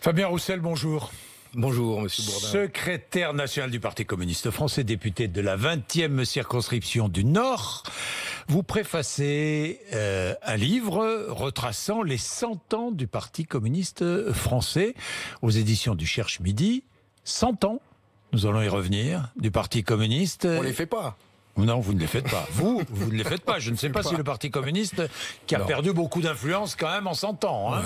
Fabien Roussel, bonjour. Bonjour, monsieur Bourdin. Secrétaire national du Parti communiste français, député de la 20e circonscription du Nord. Vous préfacez un livre retraçant les 100 ans du Parti communiste français aux éditions du Cherche Midi. 100 ans, nous allons y revenir, du Parti communiste. On les fait pas. Non, vous ne les faites pas. Vous ne les faites pas. Je ne sais pas si le Parti communiste, qui a perdu beaucoup d'influence quand même en 100 ans. Hein.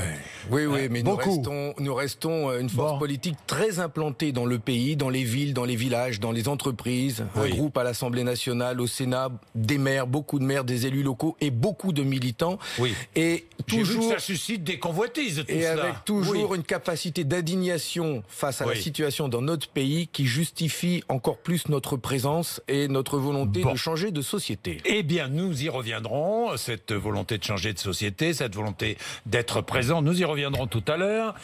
Ouais. Oui, mais beaucoup. nous restons une force politique très implantée dans le pays, dans les villes, dans les villages, dans les entreprises. Un groupe à l'Assemblée nationale, au Sénat, des maires, beaucoup de maires, des élus locaux et beaucoup de militants. Oui. Et toujours, j'ai vu que ça suscite des convoitises, tout et cela. avec toujours une capacité d'indignation face à la situation dans notre pays qui justifie encore plus notre présence et notre volonté de changer de société. Eh bien, nous y reviendrons, cette volonté de changer de société, cette volonté d'être présent, nous y reviendrons tout à l'heure.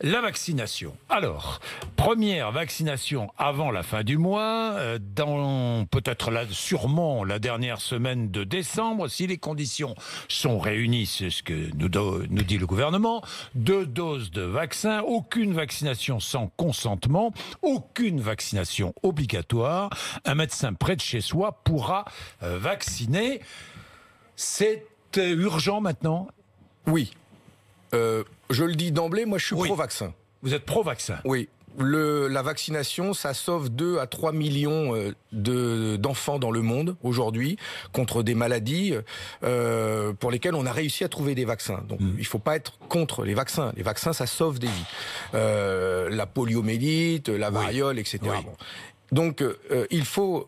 La vaccination. Alors, première vaccination avant la fin du mois, dans peut-être là, sûrement la dernière semaine de décembre, si les conditions sont réunies, c'est ce que nous dit le gouvernement, 2 doses de vaccin, aucune vaccination sans consentement, aucune vaccination obligatoire, un médecin près de chez soi pourra vacciner. C'est urgent maintenant ? Oui. Je le dis d'emblée, moi je suis pro-vaccin. Vous êtes pro-vaccin ? Oui. La vaccination, ça sauve 2 à 3 millions d'enfants dans le monde aujourd'hui contre des maladies pour lesquelles on a réussi à trouver des vaccins. Donc il ne faut pas être contre les vaccins. Les vaccins, ça sauve des vies. La poliomyélite, la variole, etc. Bon. Donc il faut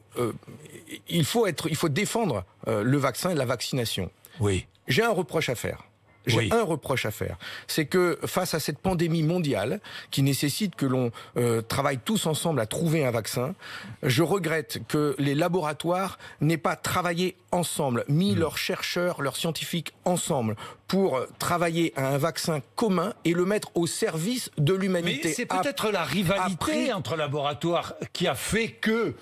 défendre le vaccin et la vaccination. Oui. J'ai un reproche à faire. Un reproche à faire. C'est que face à cette pandémie mondiale qui nécessite que l'on travaille tous ensemble à trouver un vaccin, je regrette que les laboratoires n'aient pas travaillé ensemble, mis leurs chercheurs, leurs scientifiques ensemble pour travailler à un vaccin commun et le mettre au service de l'humanité. Mais c'est peut-être la rivalité entre laboratoires qui a fait que...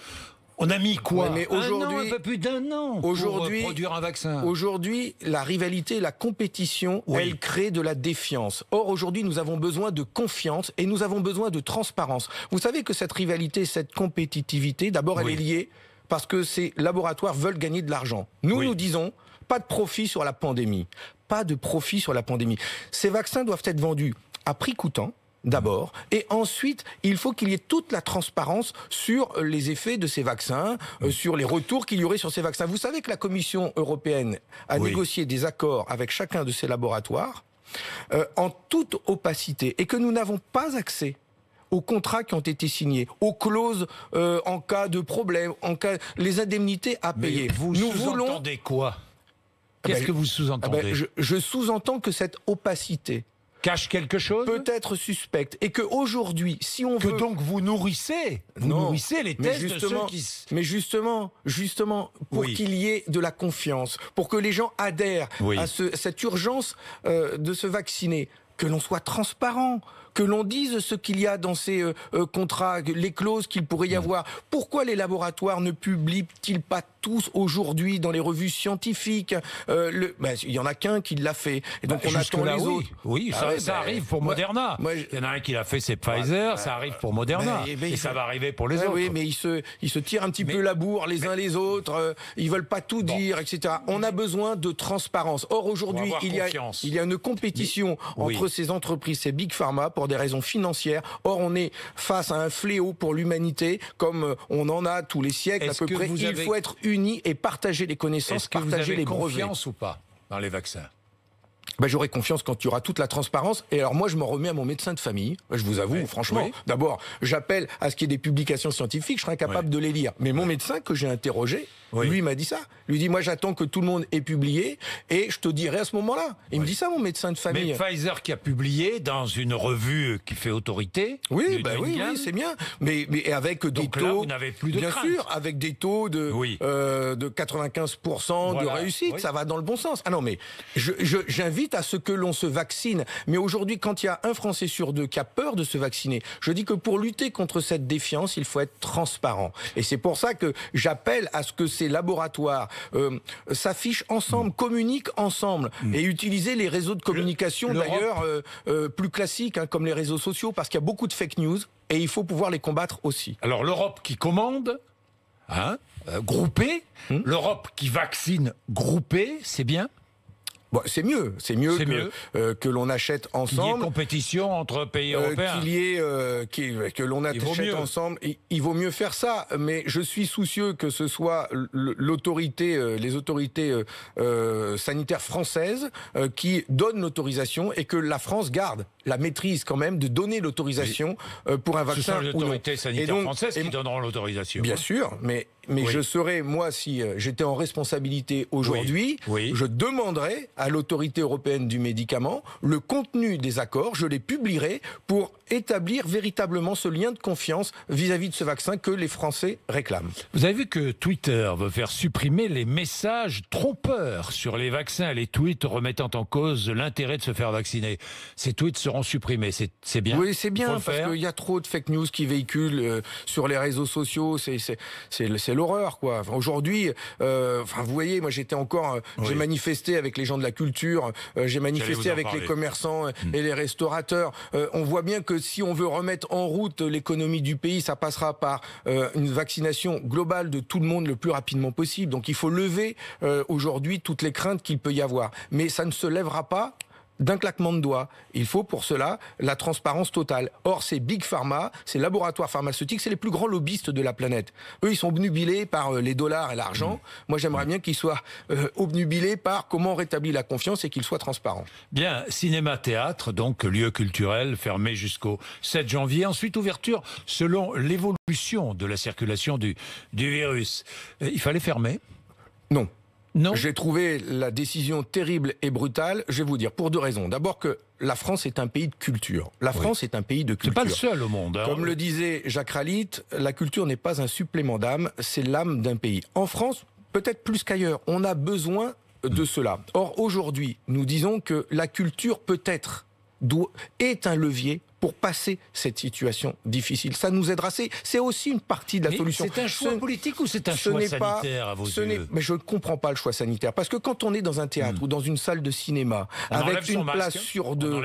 On a mis quoi ? Mais aujourd'hui, un peu plus d'1 an pour produire un vaccin. Aujourd'hui, la rivalité, la compétition, elle crée de la défiance. Or, aujourd'hui, nous avons besoin de confiance et nous avons besoin de transparence. Vous savez que cette rivalité, cette compétitivité, d'abord, elle est liée parce que ces laboratoires veulent gagner de l'argent. Nous disons, pas de profit sur la pandémie. Pas de profit sur la pandémie. Ces vaccins doivent être vendus à prix coûtant. D'abord, et ensuite, il faut qu'il y ait toute la transparence sur les effets de ces vaccins, sur les retours qu'il y aurait sur ces vaccins. Vous savez que la Commission européenne a négocié des accords avec chacun de ces laboratoires en toute opacité et que nous n'avons pas accès aux contrats qui ont été signés, aux clauses en cas de problème, les indemnités à payer. Mais vous sous-entendez quoi ? Qu'est-ce que vous sous-entendez ? Je sous-entends que cette opacité cache quelque chose ? Peut-être suspecte. Et qu'aujourd'hui, si on veut... Que donc vous nourrissez les thèses de ceux qui... Mais justement, pour qu'il y ait de la confiance, pour que les gens adhèrent à cette urgence de se vacciner, que l'on soit transparent, que l'on dise ce qu'il y a dans ces contrats, les clauses qu'il pourrait y avoir. Pourquoi les laboratoires ne publient-ils pas tous aujourd'hui dans les revues scientifiques il y en a qu'un qui l'a fait. Et donc on attend les autres. Oui, ça arrive pour Moderna. Il y en a un qui l'a fait, c'est Pfizer, ça arrive pour Moderna. Et ça va arriver pour les autres. Oui, mais ils se tirent un petit peu la bourre les uns les autres, ils veulent pas tout dire, etc. On a besoin de transparence. Or aujourd'hui, il y a une compétition entre ces entreprises, ces big pharma, pour des raisons financières. Or, on est face à un fléau pour l'humanité, comme on en a tous les siècles à peu près. Il faut être unis et partager les connaissances, partager les brevets. Est-ce que vous avez confiance ou pas dans les vaccins ? J'aurai confiance quand il y aura toute la transparence. Et alors moi, je m'en remets à mon médecin de famille. Je vous avoue, franchement. D'abord, j'appelle à ce qu'il y ait des publications scientifiques. Je serai incapable de les lire. Mais mon médecin que j'ai interrogé, lui m'a dit ça. Lui dit, moi, j'attends que tout le monde ait publié et je te dirai à ce moment-là. Il me dit ça, mon médecin de famille. Mais Pfizer qui a publié dans une revue qui fait autorité. Oui, c'est bien. Mais avec des taux. Là, vous n'avez plus de bien crainte. sûr, avec des taux de 95% de réussite. Ça va dans le bon sens. Ah non, mais j'invite invite à ce que l'on se vaccine. Mais aujourd'hui, quand il y a un Français sur deux qui a peur de se vacciner, je dis que pour lutter contre cette défiance, il faut être transparent. Et c'est pour ça que j'appelle à ce que ces laboratoires s'affichent ensemble, communiquent ensemble et utiliser les réseaux de communication d'ailleurs plus classiques, hein, comme les réseaux sociaux, parce qu'il y a beaucoup de fake news et il faut pouvoir les combattre aussi. Alors l'Europe qui commande, hein, groupée, l'Europe qui vaccine groupée, c'est bien? Bon, c'est mieux que l'on achète ensemble. Qu'il y ait compétition entre pays européens. Que l'on achète ensemble. Il vaut mieux faire ça, mais je suis soucieux que ce soit les autorités sanitaires françaises qui donnent l'autorisation et que la France garde la maîtrise quand même de donner l'autorisation pour un vaccin. Ce sont les autorités sanitaires françaises qui donneront l'autorisation. Bien sûr, mais je serais, moi, si j'étais en responsabilité aujourd'hui, je demanderais à l'autorité européenne du médicament le contenu des accords, je les publierai pour établir véritablement ce lien de confiance vis-à-vis de ce vaccin que les Français réclament. Vous avez vu que Twitter veut faire supprimer les messages trompeurs sur les vaccins, les tweets remettant en cause l'intérêt de se faire vacciner. Ces tweets seront supprimés, c'est bien? Oui, c'est bien, parce qu'il y a trop de fake news qui véhiculent sur les réseaux sociaux, c'est l'horreur, quoi. Enfin, aujourd'hui, vous voyez, moi j'étais encore, j'ai manifesté avec les gens de la culture, j'ai manifesté avec les commerçants et les restaurateurs. On voit bien que si on veut remettre en route l'économie du pays, ça passera par une vaccination globale de tout le monde le plus rapidement possible. Donc il faut lever aujourd'hui toutes les craintes qu'il peut y avoir. Mais ça ne se lèvera pas d'un claquement de doigts. Il faut pour cela la transparence totale. Or, ces big pharma, ces laboratoires pharmaceutiques, c'est les plus grands lobbyistes de la planète. Eux, ils sont obnubilés par les dollars et l'argent. Moi, j'aimerais bien qu'ils soient obnubilés par comment on rétablit la confiance et qu'ils soient transparents. Bien, cinéma-théâtre, donc lieu culturel, fermé jusqu'au 7 janvier. Ensuite, ouverture selon l'évolution de la circulation du virus. Il fallait fermer? Non. Non. J'ai trouvé la décision terrible et brutale, je vais vous dire, pour deux raisons. D'abord que la France est un pays de culture. La France est un pays de culture. C'est pas le seul au monde. Hein. Comme le disait Jacques Ralite, la culture n'est pas un supplément d'âme, c'est l'âme d'un pays. En France, peut-être plus qu'ailleurs, on a besoin de cela. Or, aujourd'hui, nous disons que la culture peut-être est un levier pour passer cette situation difficile. Ça nous aidera. C'est aussi une partie de la solution. C'est un choix politique ou c'est un choix sanitaire à vos yeux? Mais je ne comprends pas le choix sanitaire. Parce que quand on est dans un théâtre ou dans une salle de cinéma, avec une place sur deux,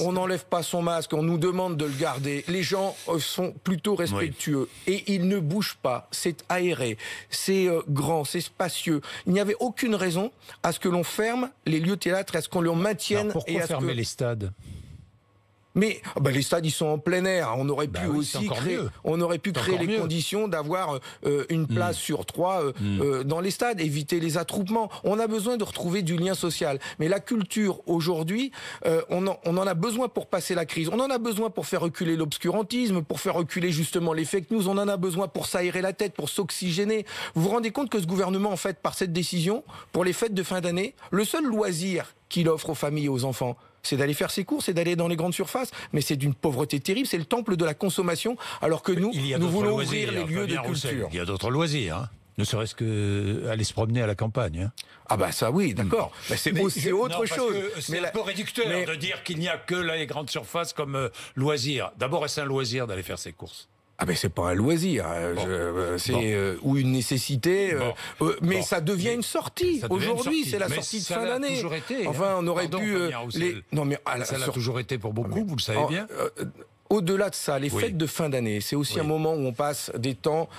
on n'enlève pas son masque, on nous demande de le garder. Les gens sont plutôt respectueux et ils ne bougent pas. C'est aéré, c'est grand, c'est spacieux. Il n'y avait aucune raison à ce que l'on ferme les lieux de théâtre, à ce qu'on les maintienne. Alors pourquoi fermer les stades? Mais les stades, ils sont en plein air. On aurait pu aussi créer les conditions d'avoir une place sur trois dans les stades, éviter les attroupements. On a besoin de retrouver du lien social. Mais la culture, aujourd'hui, on en a besoin pour passer la crise. On en a besoin pour faire reculer l'obscurantisme, pour faire reculer justement les fake news. On en a besoin pour s'aérer la tête, pour s'oxygéner. Vous vous rendez compte que ce gouvernement, en fait, par cette décision, pour les fêtes de fin d'année, le seul loisir qu'il offre aux familles et aux enfants, c'est d'aller faire ses courses, c'est d'aller dans les grandes surfaces. Mais c'est d'une pauvreté terrible, c'est le temple de la consommation, alors que nous voulons ouvrir les lieux de culture. Il y a d'autres loisirs, hein. Ne serait-ce que aller se promener à la campagne. Hein. Ah bah ça oui, d'accord. C'est autre chose. C'est un peu réducteur de dire qu'il n'y a que les grandes surfaces comme loisir. D'abord, est-ce un loisir d'aller faire ses courses? Ah ben c'est pas un loisir, ou une nécessité, mais ça devient une sortie. Aujourd'hui, c'est la sortie de fin d'année. Enfin, on aurait pu non mais ça l'a toujours été pour beaucoup, vous le savez bien. Au-delà de ça, les fêtes de fin d'année, c'est aussi un moment où on passe des temps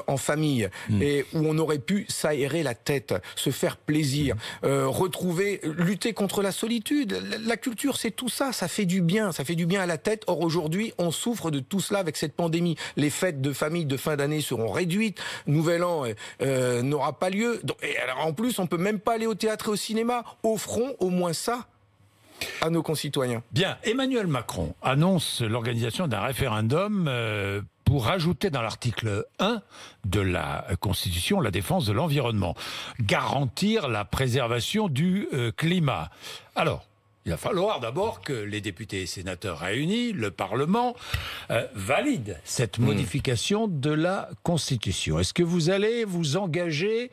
en famille et où on aurait pu s'aérer la tête, se faire plaisir, lutter contre la solitude. La culture, c'est tout ça, ça fait du bien à la tête. Or aujourd'hui, on souffre de tout cela avec cette pandémie. Les fêtes de famille de fin d'année seront réduites, Nouvel An n'aura pas lieu. Et alors en plus, on peut même pas aller au théâtre et au cinéma. Offrons au moins ça à nos concitoyens. Bien, Emmanuel Macron annonce l'organisation d'un référendum pour rajouter dans l'article 1 de la Constitution la défense de l'environnement, garantir la préservation du climat. Alors, il va falloir d'abord que les députés et sénateurs réunis, le Parlement, valident cette modification de la Constitution. Est-ce que vous allez vous engager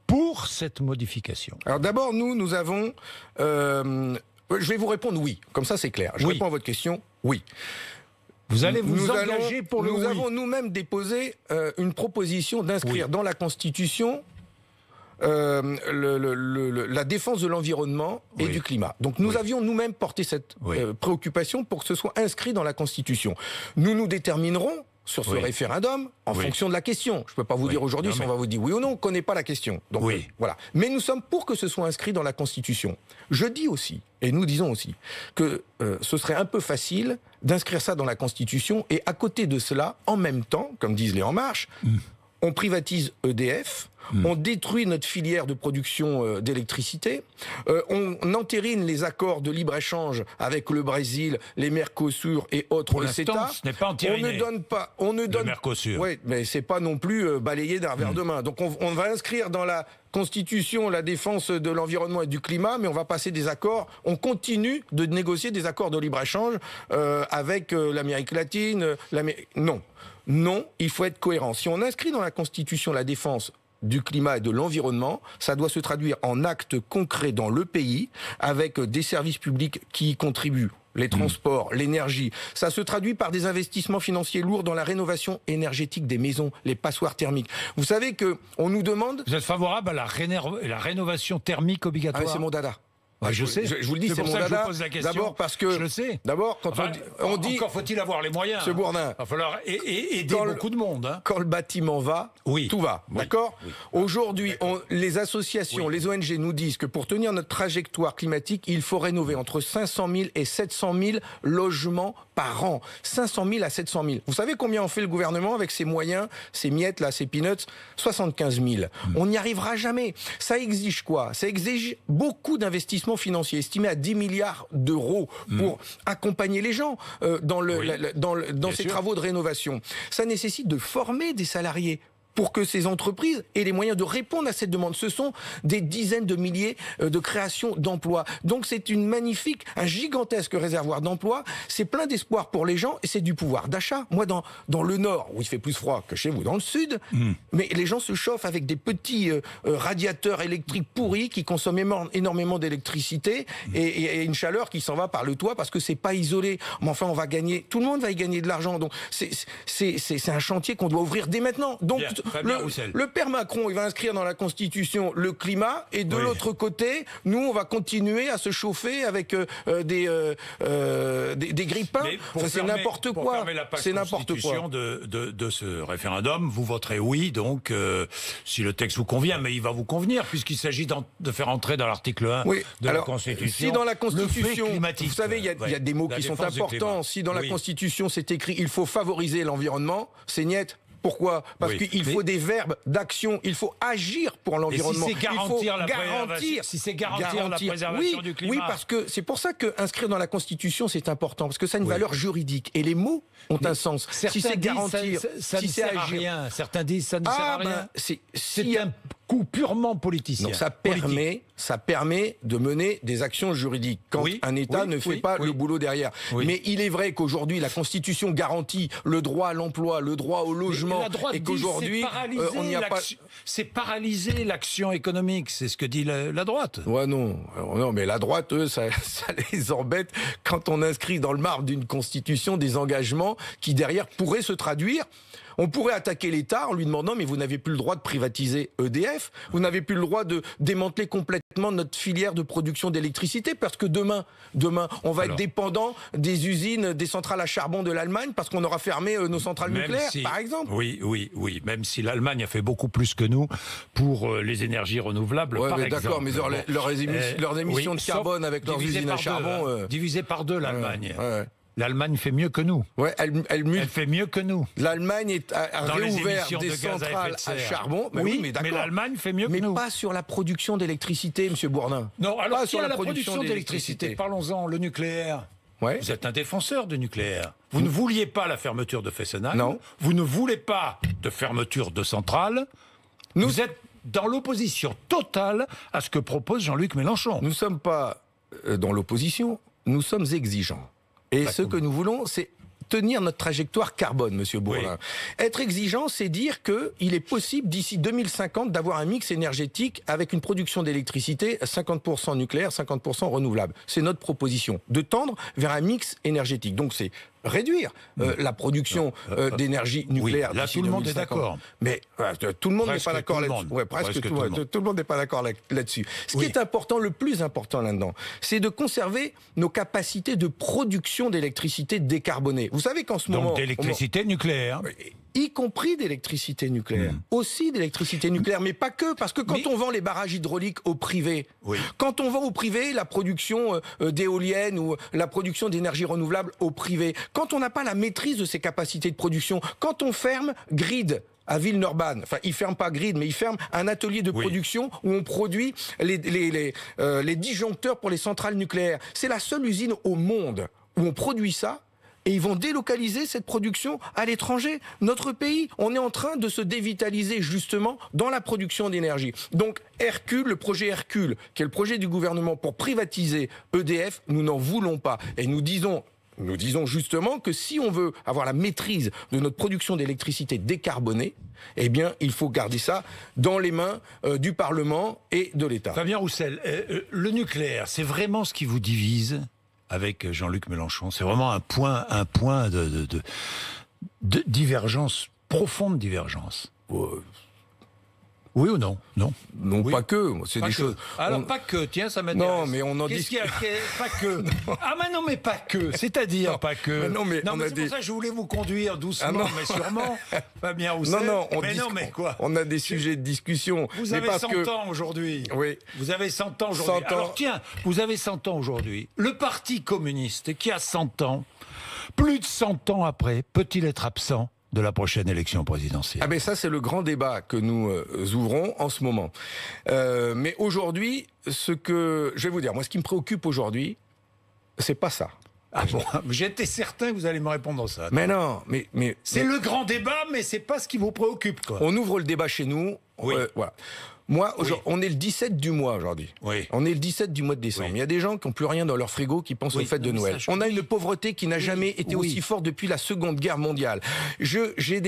pour cette modification? Alors d'abord, nous avons Je vais vous répondre oui. Comme ça, c'est clair. Je réponds à votre question, oui. Vous allez vous engager pour le oui. Nous avons nous-mêmes déposé une proposition d'inscrire dans la Constitution la défense de l'environnement et du climat. Donc nous avions nous-mêmes porté cette préoccupation pour que ce soit inscrit dans la Constitution. Nous nous déterminerons sur ce référendum en fonction de la question. Je ne peux pas vous dire aujourd'hui si on va vous dire oui ou non, on ne connaît pas la question. Donc voilà. Mais nous sommes pour que ce soit inscrit dans la Constitution. Je dis aussi, et nous disons aussi, que ce serait un peu facile d'inscrire ça dans la Constitution et à côté de cela, en même temps, comme disent les En Marche, on privatise EDF, on détruit notre filière de production d'électricité, on entérine les accords de libre-échange avec le Brésil, les Mercosur et autres, le CETA. Ce n'est pas entériné. On ne donne Mercosur. Oui, mais c'est pas non plus balayé d'un revers de main. Donc on va inscrire dans la Constitution la défense de l'environnement et du climat, mais on va passer des accords. On continue de négocier des accords de libre-échange avec l'Amérique latine. Non, il faut être cohérent. Si on inscrit dans la Constitution la défense du climat et de l'environnement, ça doit se traduire en actes concrets dans le pays, avec des services publics qui y contribuent, les transports, l'énergie. Ça se traduit par des investissements financiers lourds dans la rénovation énergétique des maisons, les passoires thermiques. Vous savez qu'on nous demande... Vous êtes favorable à la rénovation thermique obligatoire? C'est mon dada. Je sais. Je vous le dis, c'est mon dada. D'abord parce que... Je le sais. D'abord, quand on dit... Encore faut-il avoir les moyens. Monsieur Bourdin. Il va falloir aider beaucoup de monde. Hein. Quand le bâtiment va, tout va. D'accord ? Aujourd'hui, les associations, les ONG nous disent que pour tenir notre trajectoire climatique, il faut rénover entre 500 000 et 700 000 logements par an. 500 000 à 700 000. Vous savez combien en fait le gouvernement avec ses moyens, ses miettes, là, ses peanuts ? 75 000. On n'y arrivera jamais. Ça exige quoi ? Ça exige beaucoup d'investissements financiers, estimés à 10 milliards d'euros pour accompagner les gens dans ces travaux de rénovation. Ça nécessite de former des salariés pour que ces entreprises aient les moyens de répondre à cette demande. Ce sont des dizaines de milliers de créations d'emplois. Donc c'est un gigantesque réservoir d'emplois. C'est plein d'espoir pour les gens et c'est du pouvoir d'achat. Moi, dans le Nord, où il fait plus froid que chez vous, dans le Sud, mais les gens se chauffent avec des petits radiateurs électriques pourris qui consomment énormément d'électricité et une chaleur qui s'en va par le toit parce que c'est pas isolé. Mais enfin, on va gagner, tout le monde va y gagner de l'argent. Donc c'est un chantier qu'on doit ouvrir dès maintenant. Donc le père Macron, il va inscrire dans la Constitution le climat, et de l'autre côté, nous, on va continuer à se chauffer avec des grippins. C'est n'importe quoi. C'est n'importe quoi. De ce référendum, vous voterez oui, donc, si le texte vous convient, mais il va vous convenir, puisqu'il s'agit de faire entrer dans l'article 1 de la Constitution. Si dans la Constitution, vous savez, il y a des mots qui sont importants. Si dans la Constitution, c'est écrit, il faut favoriser l'environnement, c'est niette. Pourquoi ? Parce qu'il faut des verbes d'action, il faut agir pour l'environnement. Et si c'est garantir la préservation du climat. Oui, parce que c'est pour ça que inscrire dans la Constitution, c'est important, parce que ça a une valeur juridique. Et les mots ont un sens. Si c'est garantir, ça ne sert à rien. Certains disent ça ne sert à rien. C'est un coup purement politicien. Donc ça permet de mener des actions juridiques quand un État ne fait pas le boulot derrière. Mais il est vrai qu'aujourd'hui, la Constitution garantit le droit à l'emploi, le droit au logement, et qu'aujourd'hui, on n'y a pas... C'est paralyser l'action économique, c'est ce que dit la droite. Ouais, non, mais la droite, eux, ça les embête quand on inscrit dans le marbre d'une Constitution des engagements qui, derrière, pourraient se traduire. On pourrait attaquer l'État en lui demandant « mais vous n'avez plus le droit de privatiser EDF, vous n'avez plus le droit de démanteler complètement notre filière de production d'électricité parce que demain, on va être dépendant des usines, des centrales à charbon de l'Allemagne parce qu'on aura fermé nos centrales nucléaires, par exemple. » Oui, même si l'Allemagne a fait beaucoup plus que nous pour les énergies renouvelables, par exemple. D'accord, mais leurs émissions de carbone avec leurs usines à charbon... Divisé par deux, l'Allemagne. L'Allemagne fait mieux que nous. Ouais, elle fait mieux que nous. L'Allemagne a réouvert des centrales à charbon. Mais l'Allemagne fait mieux que nous. Mais pas sur la production d'électricité, Monsieur Bourdin. Non, alors pas sur la production d'électricité. Parlons-en, le nucléaire. Vous êtes un défenseur du nucléaire. Vous ne vouliez pas la fermeture de Fessenheim. Non. Vous ne voulez pas de fermeture de centrales. Vous êtes dans l'opposition totale à ce que propose Jean-Luc Mélenchon. Nous ne sommes pas dans l'opposition, nous sommes exigeants. Et ce que nous voulons, c'est tenir notre trajectoire carbone, Monsieur Bourdin. Oui. Être exigeant, c'est dire qu'il est possible d'ici 2050 d'avoir un mix énergétique avec une production d'électricité 50% nucléaire, 50% renouvelable. C'est notre proposition, de tendre vers un mix énergétique. Donc c'est réduire la production d'énergie nucléaire. Oui, là, tout le monde est d'accord. Mais tout le monde n'est pas d'accord là-dessus. Ouais, presque tout le monde n'est pas d'accord là-dessus. Ce qui est important, le plus important là-dedans, c'est de conserver nos capacités de production d'électricité décarbonée. Vous savez qu'en ce moment... Donc d'électricité nucléaire. Y compris d'électricité nucléaire. Aussi d'électricité nucléaire, mais pas que, parce que quand on vend les barrages hydrauliques au privé, quand on vend au privé la production d'éoliennes ou la production d'énergie renouvelable au privé, quand on n'a pas la maîtrise de ces capacités de production, quand on ferme Grid à Villeneuve-Banne, enfin il ferme pas Grid, mais il ferme un atelier de production où on produit les disjoncteurs pour les centrales nucléaires. C'est la seule usine au monde où on produit ça. Et ils vont délocaliser cette production à l'étranger. Notre pays, on est en train de se dévitaliser justement dans la production d'énergie. Donc Hercule, le projet Hercule, qui est le projet du gouvernement pour privatiser EDF, nous n'en voulons pas. Et nous disons justement que si on veut avoir la maîtrise de notre production d'électricité décarbonée, eh bien, il faut garder ça dans les mains du Parlement et de l'État. Fabien Roussel, le nucléaire, c'est vraiment ce qui vous divise avec Jean-Luc Mélenchon? C'est vraiment un point de divergence, profonde divergence. Oui ou non? Non. Non, oui. Pas que. C'est des choses. Alors, pas que. Tiens, ça m'intéresse. Non, mais on en dit. Pas que. Ah, mais non, mais pas que. C'est-à-dire pas que. Mais non, mais c'est pour ça que je voulais vous conduire doucement, mais sûrement. Fabien Roussel. Mais quoi. On a des sujets de discussion. Vous avez 100 ans aujourd'hui. Oui. Vous avez 100 ans aujourd'hui. Alors, tiens, vous avez 100 ans aujourd'hui. Le Parti communiste, qui a 100 ans, plus de 100 ans après, peut-il être absent de la prochaine élection présidentielle? Ah ben ça, c'est le grand débat que nous ouvrons en ce moment. Mais aujourd'hui, je vais vous dire, moi, ce qui me préoccupe aujourd'hui, c'est pas ça. Ah bon, j'étais certain que vous allez me répondre ça. Mais non, mais c'est le grand débat, mais c'est pas ce qui vous préoccupe, quoi. On ouvre le débat chez nous. Voilà. Moi, on est le 17 du mois aujourd'hui. Oui. On est le 17 du mois de décembre. Il y a des gens qui n'ont plus rien dans leur frigo qui pensent aux fêtes de Noël. On a une pauvreté qui n'a jamais été aussi forte depuis la Seconde Guerre mondiale. Il y a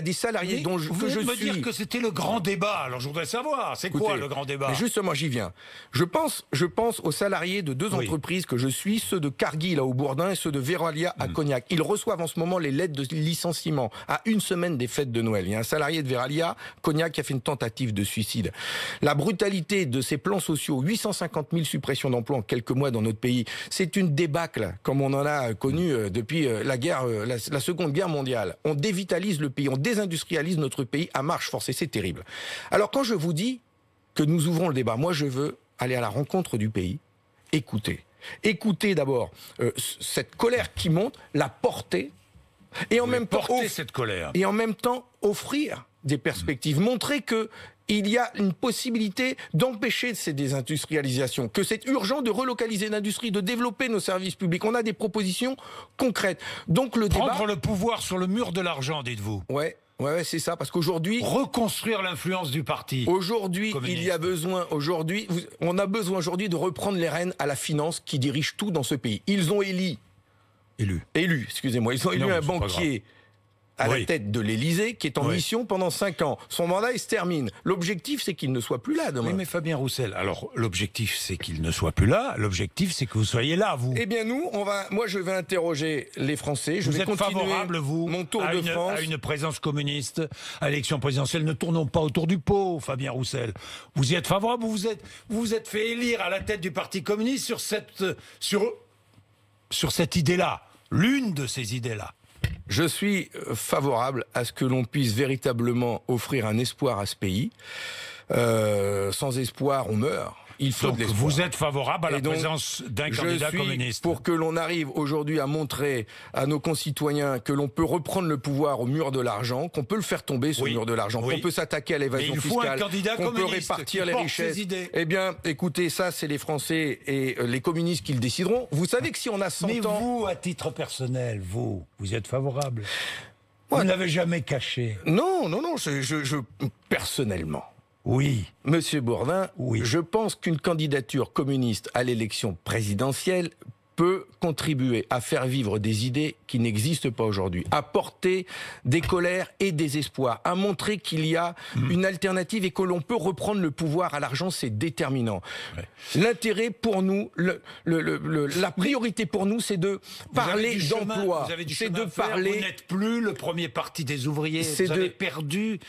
des salariés que je suis... Vous me dire que c'était le grand débat. Alors je voudrais savoir, c'est quoi le grand débat? Mais justement, j'y viens. Je pense aux salariés de deux entreprises que je suis, ceux de Cargill à Aubourdin et ceux de Verallia à Cognac. Ils reçoivent en ce moment les lettres de licenciement à une semaine des fêtes de Noël. Il y a un salarié de Verallia, Cognac, qui a fait une tentative de suicide. La brutalité de ces plans sociaux, 850 000 suppressions d'emplois en quelques mois dans notre pays, c'est une débâcle, comme on en a connu depuis la Seconde Guerre mondiale. On dévitalise le pays, on désindustrialise notre pays à marche forcée, c'est terrible. Alors quand je vous dis que nous ouvrons le débat, moi je veux aller à la rencontre du pays, écouter. Écouter d'abord cette colère qui monte, la porter, et en même temps cette colère. Et en même temps offrir des perspectives, montrer que il y a une possibilité d'empêcher ces désindustrialisations, que c'est urgent de relocaliser l'industrie, de développer nos services publics. On a des propositions concrètes. Donc le débat... Prendre le pouvoir sur le mur de l'argent, dites-vous. Ouais, c'est ça, parce qu'aujourd'hui... Reconstruire l'influence du parti. Aujourd'hui, on a besoin aujourd'hui de reprendre les rênes à la finance qui dirige tout dans ce pays. Ils ont élu, excusez-moi, ils ont élu un banquier à la tête de l'Élysée, qui est en mission pendant 5 ans. Son mandat, il se termine. L'objectif, c'est qu'il ne soit plus là demain. Oui, mais Fabien Roussel, alors l'objectif, c'est qu'il ne soit plus là. L'objectif, c'est que vous soyez là, vous. Eh bien, moi, je vais interroger les Français. Vous êtes favorable, vous, mon tour de France à une présence communiste à l'élection présidentielle? Ne tournons pas autour du pot, Fabien Roussel. Vous y êtes favorable ou vous vous êtes fait élire à la tête du Parti communiste sur cette idée-là, l'une de ces idées-là? Je suis favorable à ce que l'on puisse véritablement offrir un espoir à ce pays. Sans espoir, on meurt. Il faut de l'espoir. Vous êtes favorable à la présence d'un candidat communiste? Pour que l'on arrive aujourd'hui à montrer à nos concitoyens que l'on peut reprendre le pouvoir au mur de l'argent, qu'on peut le faire tomber ce mur de l'argent, qu'on peut s'attaquer à l'évasion fiscale, qu'on peut répartir les richesses. Eh bien, écoutez, ça, c'est les Français et les communistes qui le décideront. Vous savez que si on a 100 ans... Mais vous, à titre personnel, vous êtes favorable? Vous ne l'avez jamais caché? Non, personnellement... Oui. Monsieur Bourdin, je pense qu'une candidature communiste à l'élection présidentielle peut contribuer à faire vivre des idées qui n'existent pas aujourd'hui, à porter des colères et des espoirs, à montrer qu'il y a une alternative et que l'on peut reprendre le pouvoir à l'argent, c'est déterminant. Ouais. L'intérêt pour nous, la priorité pour nous, c'est de parler d'emploi. C'est de parler. Vous n'êtes plus le premier parti des ouvriers. Vous avez perdu.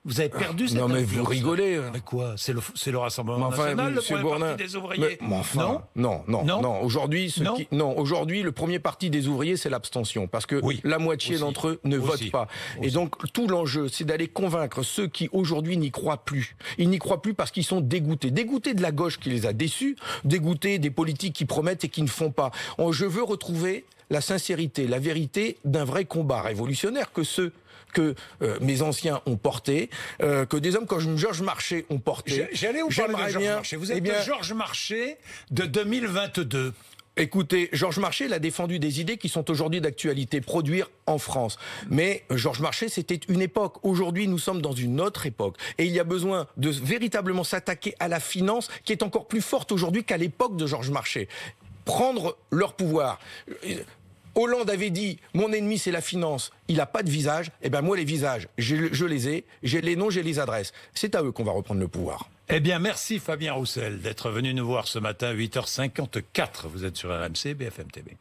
Vous avez perdu cette Non mais vous rigolez. Mais quoi? C'est le Rassemblement national, le premier parti des ouvriers. Non. Aujourd'hui, aujourd'hui, le premier parti des ouvriers, c'est l'abstention, parce que la moitié d'entre eux ne votent pas. Et donc tout l'enjeu, c'est d'aller convaincre ceux qui aujourd'hui n'y croient plus. Ils n'y croient plus parce qu'ils sont dégoûtés de la gauche qui les a déçus, dégoûtés des politiques qui promettent et qui ne font pas. Je veux retrouver la sincérité, la vérité d'un vrai combat révolutionnaire que mes anciens ont porté, que des hommes comme Georges Marchais ont porté. J'allais vous parler de Georges Marchais. Vous êtes le Georges Marchais de 2022. Écoutez, Georges Marchais, il a défendu des idées qui sont aujourd'hui d'actualité, produire en France. Mais Georges Marchais, c'était une époque. Aujourd'hui, nous sommes dans une autre époque. Et il y a besoin de véritablement s'attaquer à la finance, qui est encore plus forte aujourd'hui qu'à l'époque de Georges Marchais. Prendre leur pouvoir. Hollande avait dit « Mon ennemi, c'est la finance. Il n'a pas de visage. » Eh bien, moi, les visages, je les ai. J'ai les noms, j'ai les adresses. C'est à eux qu'on va reprendre le pouvoir. Eh bien, merci Fabien Roussel d'être venu nous voir ce matin à 8h54. Vous êtes sur RMC, BFM TV.